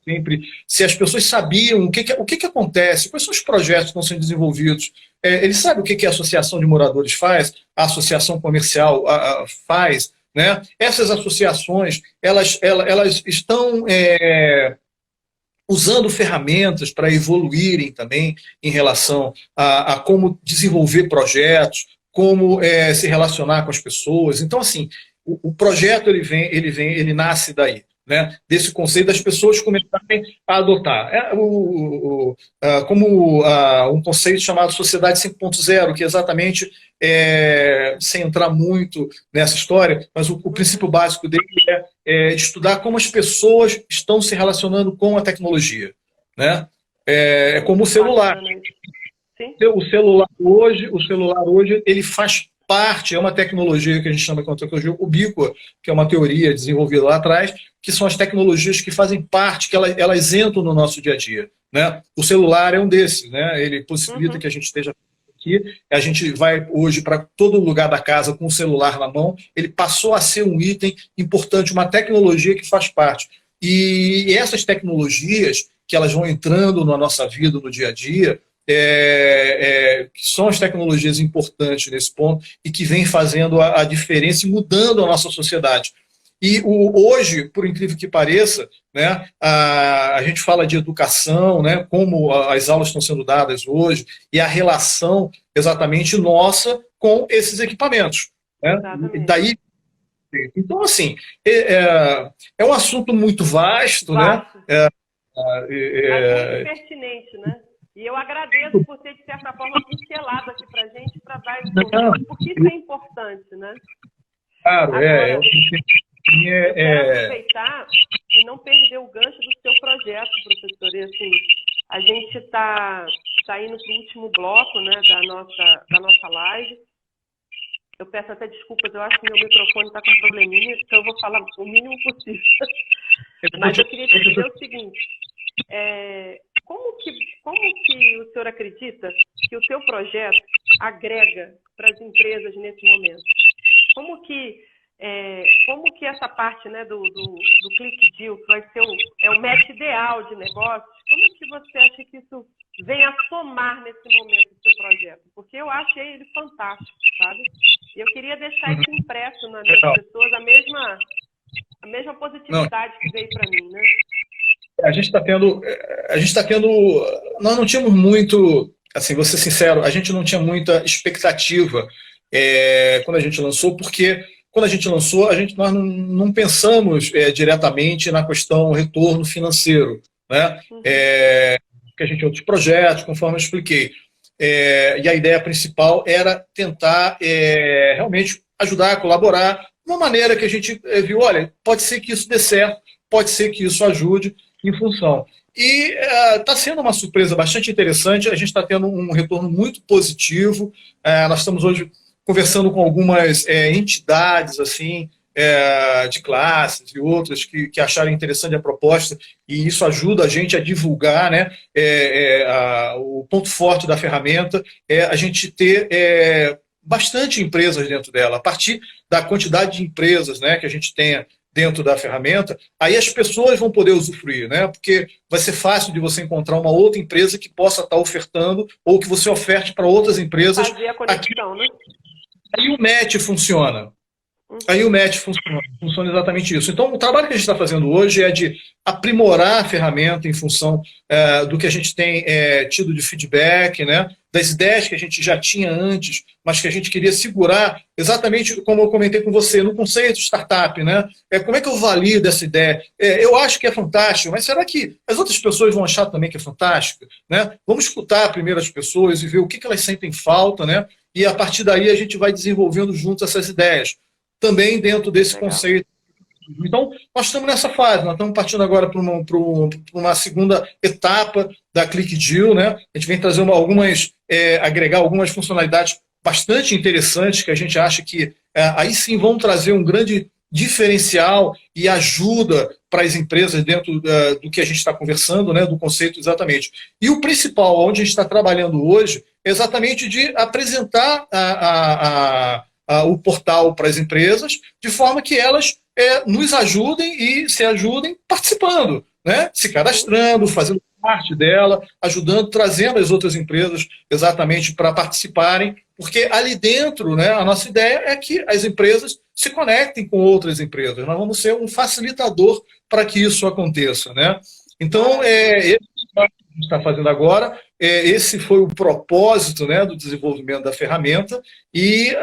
Speaker 2: sempre, se as pessoas sabiam o que acontece, quais são os projetos que estão sendo desenvolvidos. Eles sabem o que a associação de moradores faz, a associação comercial faz, né? Essas associações, elas estão usando ferramentas para evoluírem também em relação a como desenvolver projetos, como se relacionar com as pessoas. Então, assim, o projeto ele nasce daí, né? Desse conceito das pessoas começarem a adotar. Como um conceito chamado Sociedade 5.0, que exatamente, sem entrar muito nessa história, mas o princípio básico dele é estudar como as pessoas estão se relacionando com a tecnologia. né? É como o celular.
Speaker 1: Bacana isso. Sim.
Speaker 2: O celular hoje, ele faz parte, é uma tecnologia que a gente chama de tecnologia ubíqua, que é uma teoria desenvolvida lá atrás, que são as tecnologias que fazem parte, que elas entram no nosso dia a dia, né? O celular é um desses, né? Ele possibilita que a gente esteja aqui, a gente vai hoje para todo lugar da casa com o celular na mão, ele passou a ser um item importante, uma tecnologia que faz parte. E essas tecnologias, que elas vão entrando na nossa vida, no dia a dia, que são as tecnologias importantes nesse ponto e que vêm fazendo a diferença e mudando a nossa sociedade. E hoje, por incrível que pareça, né, a gente fala de educação, né, como as aulas estão sendo dadas hoje, e a relação exatamente nossa com esses equipamentos. Né? Daí, então, assim, é um assunto muito vasto, né?
Speaker 1: Mas muito pertinente, né? E eu agradeço por ter, de certa forma, pincelado aqui para a gente, para dar esse conteúdo, porque isso é importante, né?
Speaker 2: Claro,
Speaker 1: agora, eu quero aproveitar e não perder o gancho do seu projeto, professor. E, assim, a gente está indo para o último bloco, né, da nossa live. Eu peço até desculpas, eu acho que meu microfone está com um probleminha, então eu vou falar o mínimo possível. Mas eu queria te dizer o seguinte, como que o senhor acredita que o seu projeto agrega para as empresas nesse momento? Como que essa parte, né, do ClickDeal, que vai ser o match ideal de negócios, como é que você acha que isso vem a somar nesse momento do seu projeto? Porque eu achei ele fantástico, sabe? E eu queria deixar isso impresso nas pessoas, a mesma positividade que veio para mim, né?
Speaker 2: A gente está tendo, nós não tínhamos muito, assim, vou ser sincero, a gente não tinha muita expectativa quando a gente lançou, porque quando a gente lançou, nós não pensamos diretamente na questão retorno financeiro, né? Porque a gente tinha outros projetos, conforme eu expliquei. E a ideia principal era tentar realmente ajudar, colaborar, de uma maneira que a gente viu, olha, pode ser que isso dê certo, pode ser que isso ajude em função. E está sendo uma surpresa bastante interessante, a gente está tendo um retorno muito positivo, nós estamos hoje conversando com algumas entidades assim de classes e outras que acharam interessante a proposta, e isso ajuda a gente a divulgar, né, o ponto forte da ferramenta é a gente ter bastante empresas dentro dela, a partir da quantidade de empresas, né, que a gente tenha dentro da ferramenta, aí as pessoas vão poder usufruir, né? Porque vai ser fácil de você encontrar uma outra empresa que possa estar ofertando ou que você oferte para outras empresas.
Speaker 1: Fazer a conexão, né?
Speaker 2: Aí o match funciona. Aí o match funciona exatamente isso. Então, o trabalho que a gente está fazendo hoje é de aprimorar a ferramenta em função do que a gente tem tido de feedback, né, das ideias que a gente já tinha antes, mas que a gente queria segurar, exatamente como eu comentei com você, no conceito de startup. Né? Como é que eu valido essa ideia? Eu acho que é fantástico, mas será que as outras pessoas vão achar também que é fantástico? Né? Vamos escutar primeiro as pessoas e ver o que elas sentem falta, né? E a partir daí a gente vai desenvolvendo juntos essas ideias, também dentro desse conceito. Então, nós estamos nessa fase, nós estamos partindo agora para uma segunda etapa da ClickDeal, né? A gente vem trazer agregar algumas funcionalidades bastante interessantes que a gente acha que aí sim vão trazer um grande diferencial e ajuda para as empresas dentro do que a gente está conversando, né, do conceito exatamente. E o principal, onde a gente está trabalhando hoje, é exatamente de apresentar o portal para as empresas, de forma que elas nos ajudem e se ajudem participando, né? Se cadastrando, fazendo parte dela, ajudando, trazendo as outras empresas exatamente para participarem, porque ali dentro, né, a nossa ideia é que as empresas se conectem com outras empresas. Nós vamos ser um facilitador para que isso aconteça, né? Então, esse que a gente está fazendo agora, esse foi o propósito, né, do desenvolvimento da ferramenta, e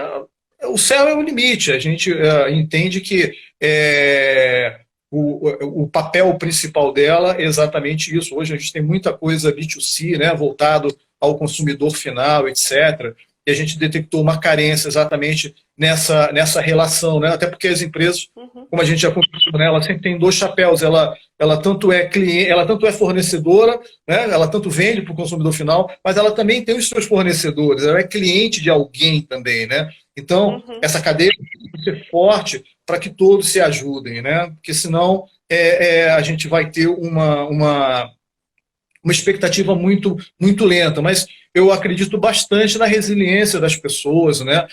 Speaker 2: o céu é o limite. A gente entende que o papel principal dela é exatamente isso. Hoje a gente tem muita coisa B2C, né, voltado ao consumidor final, etc. E a gente detectou uma carência exatamente nessa relação, né? Até porque as empresas, como a gente já conversou, né, ela sempre tem dois chapéus. Ela ela tanto é cliente, ela tanto é fornecedora, né? Ela tanto vende para o consumidor final, mas ela também tem os seus fornecedores, ela é cliente de alguém também, né? Então, essa cadeia tem que ser forte para que todos se ajudem, né? Porque senão a gente vai ter uma expectativa muito lenta, mas eu acredito bastante na resiliência das pessoas, né?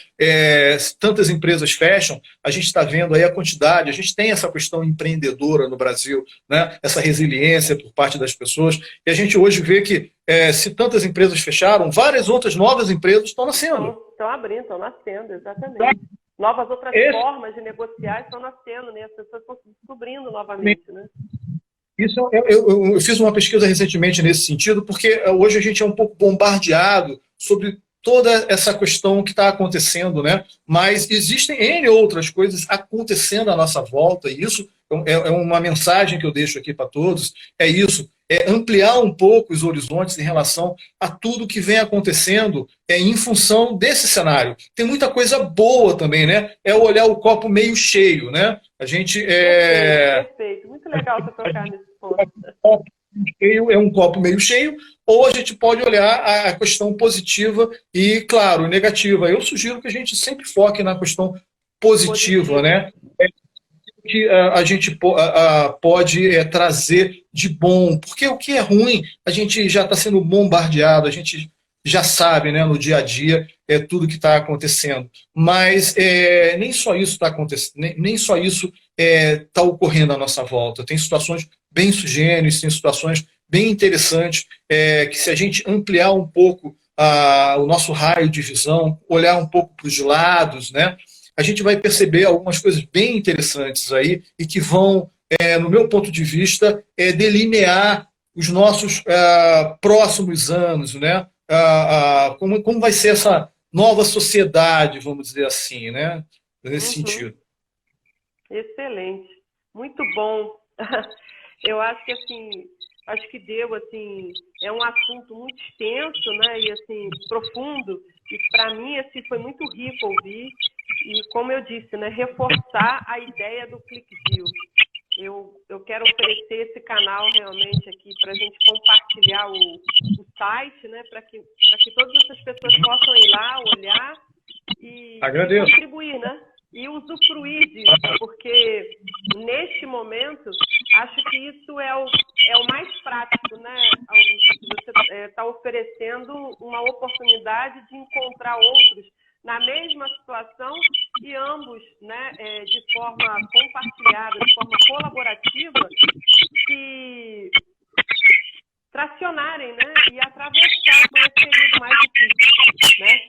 Speaker 2: Tantas empresas fecham, a gente está vendo aí a quantidade, a gente tem essa questão empreendedora no Brasil, né? Essa resiliência por parte das pessoas, e a gente hoje vê que se tantas empresas fecharam, várias outras novas empresas estão nascendo.
Speaker 1: Estão abrindo, estão nascendo, exatamente. Novas outras formas de negociar estão nascendo, né? As pessoas estão se descobrindo novamente, né?
Speaker 2: Isso, eu fiz uma pesquisa recentemente nesse sentido, porque hoje a gente é um pouco bombardeado sobre toda essa questão que está acontecendo, né? Mas existem N outras coisas acontecendo à nossa volta, e isso é uma mensagem que eu deixo aqui para todos, é isso, é ampliar um pouco os horizontes em relação a tudo que vem acontecendo em função desse cenário. Tem muita coisa boa também, né? É olhar o copo meio cheio, né? A gente...
Speaker 1: Perfeito. Muito legal você tocar nesse ponto.
Speaker 2: É um copo meio cheio, ou a gente pode olhar a questão positiva e, claro, negativa. Eu sugiro que a gente sempre foque na questão positiva, né? Que a gente pode trazer de bom, porque o que é ruim, a gente já está sendo bombardeado, a gente já sabe, né, no dia a dia, tudo que está acontecendo. Mas nem só isso está acontecendo, nem só isso está ocorrendo à nossa volta. Tem situações bem sugêneres, tem situações bem interessantes, que se a gente ampliar um pouco o nosso raio de visão, olhar um pouco para os lados, né, a gente vai perceber algumas coisas bem interessantes aí e que vão, no meu ponto de vista, delinear os nossos próximos anos, né? Como vai ser essa nova sociedade, vamos dizer assim, né? Nesse sentido.
Speaker 1: Excelente, muito bom. Eu acho que assim, deu assim, é um assunto muito extenso, né? E assim profundo. E para mim assim foi muito rico ouvir. E, como eu disse, né, reforçar a ideia do ClickView. Eu quero oferecer esse canal realmente aqui para a gente compartilhar o site, né, para que todas essas pessoas possam ir lá, olhar e contribuir, né, e usufruir disso, porque neste momento acho que isso é o mais prático, né, Augusto? Você está oferecendo uma oportunidade de encontrar outros na mesma situação e ambos, né, de forma compartilhada, de forma colaborativa, se tracionarem, né, e atravessar por esse período mais difícil, né?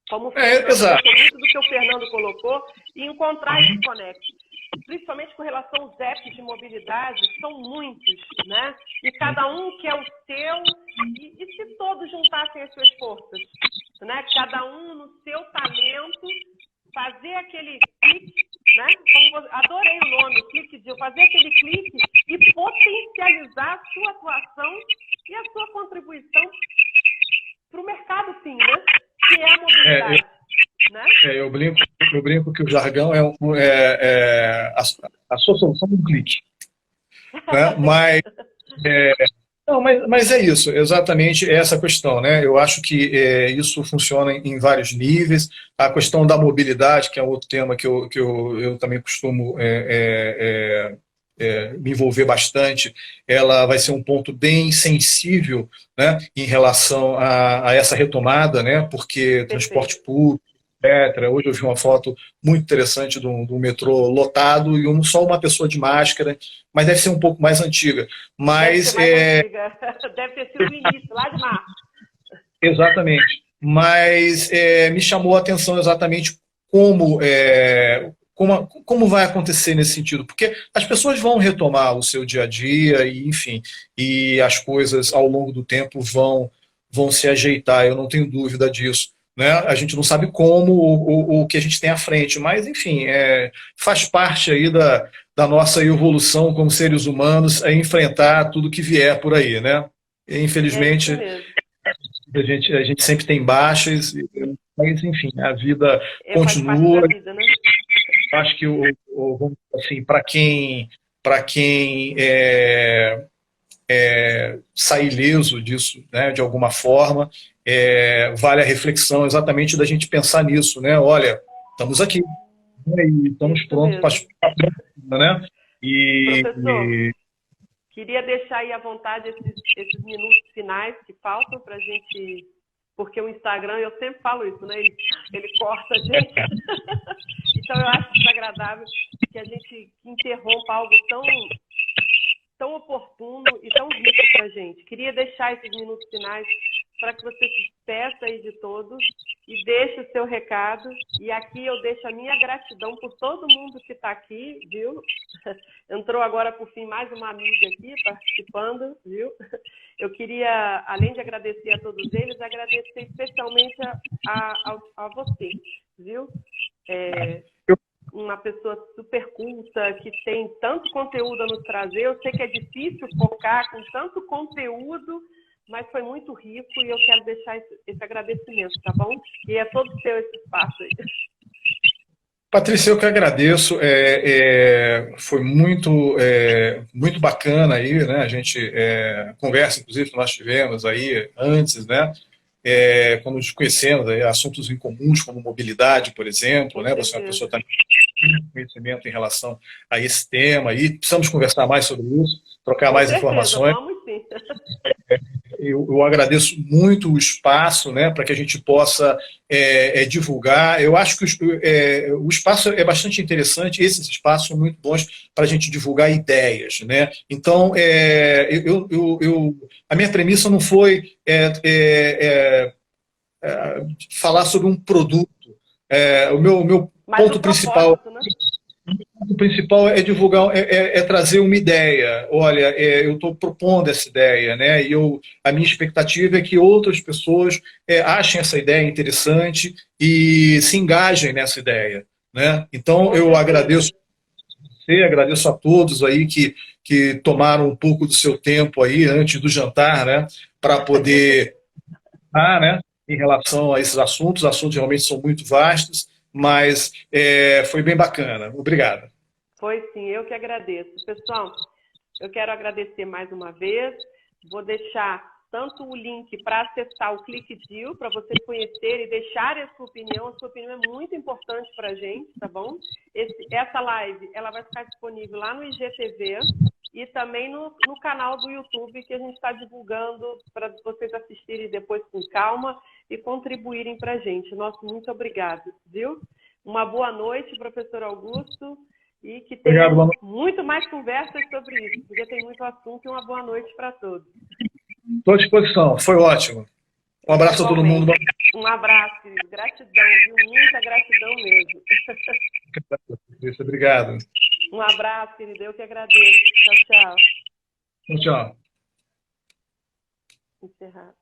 Speaker 1: Como muito do que o Fernando colocou, e encontrar esse conecte. Principalmente com relação aos apps de mobilidade, são muitos, né? E cada um quer o seu, e se todos juntassem as suas forças, né? Cada um no seu talento, fazer aquele clique, né? Adorei o nome, ClickView, fazer aquele clique e potencializar a sua atuação e a sua contribuição para o mercado, sim, né? Que é a mobilidade. Né?
Speaker 2: Eu brinco que o jargão a sua solução de um clique. Né? Mas é isso, exatamente essa questão, né? Eu acho que isso funciona em vários níveis. A questão da mobilidade, que é outro tema que eu também costumo me envolver bastante, ela vai ser um ponto bem sensível, né, em relação a essa retomada, né? Porque transporte público, etc. Hoje eu vi uma foto muito interessante do metrô lotado e só uma pessoa de máscara, mas deve ser um pouco mais antiga. Mas,
Speaker 1: deve ter sido o início, lá de março.
Speaker 2: Exatamente. Mas me chamou a atenção exatamente como vai acontecer nesse sentido, porque as pessoas vão retomar o seu dia a dia e, enfim, e as coisas ao longo do tempo vão se ajeitar, eu não tenho dúvida disso. Né? A gente não sabe como o que a gente tem à frente, mas, enfim, faz parte aí da nossa evolução como seres humanos enfrentar tudo que vier por aí, né? E, infelizmente, a gente sempre tem baixas, mas, enfim, a vida continua.
Speaker 1: Faz parte da vida, né?
Speaker 2: Acho que, assim, para quem para quem sair ileso disso, né, de alguma forma, vale a reflexão exatamente da gente pensar nisso, né? Olha, estamos aqui, né, e estamos
Speaker 1: Isso
Speaker 2: prontos
Speaker 1: mesmo.
Speaker 2: para, né?
Speaker 1: Professor,
Speaker 2: E
Speaker 1: queria deixar aí à vontade esses minutos finais que faltam para a gente, porque o Instagram, eu sempre falo isso, né? Ele corta a gente. Então eu acho desagradável que a gente interrompa algo tão oportuno e tão rico para a gente. Queria deixar esses minutos finais para que você se despeça aí de todos e deixe o seu recado. E aqui eu deixo a minha gratidão por todo mundo que está aqui, viu? Entrou agora, por fim, mais uma amiga aqui participando, viu? Eu queria, além de agradecer a todos eles, agradecer especialmente a você, viu? Uma pessoa super culta, que tem tanto conteúdo a nos trazer. Eu sei que é difícil focar com tanto conteúdo, mas foi muito rico e eu quero deixar esse agradecimento, tá bom? E é todo seu esse espaço aí.
Speaker 2: Patrícia, eu que agradeço. Foi muito bacana aí, né? A gente conversa, inclusive, que nós tivemos aí antes, né? Quando nos conhecemos, assuntos em comuns, como mobilidade, por exemplo, né? Você é uma pessoa que tem conhecimento em relação a esse tema e precisamos conversar mais sobre isso, trocar mais informações.
Speaker 1: Vamos sim.
Speaker 2: Eu agradeço muito o espaço, né, para que a gente possa divulgar. Eu acho que o espaço é bastante interessante, esses espaços são muito bons para a gente divulgar ideias. Né? Então, a minha premissa não foi falar sobre um produto. O meu ponto principal...
Speaker 1: Né?
Speaker 2: O principal é divulgar, trazer uma ideia. Olha, eu estou propondo essa ideia, né? E a minha expectativa é que outras pessoas achem essa ideia interessante e se engajem nessa ideia, né? Então, eu agradeço você, agradeço a todos aí que tomaram um pouco do seu tempo aí antes do jantar, né? Para poder né? Em relação a esses assuntos. Os assuntos realmente são muito vastos, mas foi bem bacana. Obrigado.
Speaker 1: Foi sim, eu que agradeço. Pessoal, eu quero agradecer mais uma vez. Vou deixar tanto o link para acessar o ClickDeal, para você conhecer e deixar a sua opinião. A sua opinião é muito importante para a gente, tá bom? Essa live ela vai ficar disponível lá no IGTV e também no canal do YouTube, que a gente está divulgando para vocês assistirem depois com calma e contribuírem para a gente. Nosso muito obrigado, viu? Uma boa noite, professor Augusto. E que tenha muito mais conversas sobre isso, porque tem muito assunto. E uma boa noite para todos.
Speaker 2: Estou à disposição, foi ótimo. Um abraço a todo mundo.
Speaker 1: Um abraço, gratidão, viu? Muita gratidão mesmo.
Speaker 2: Obrigado.
Speaker 1: Um abraço, querido, eu que agradeço. Tchau, tchau.
Speaker 2: Tchau, tchau.
Speaker 1: Encerrar.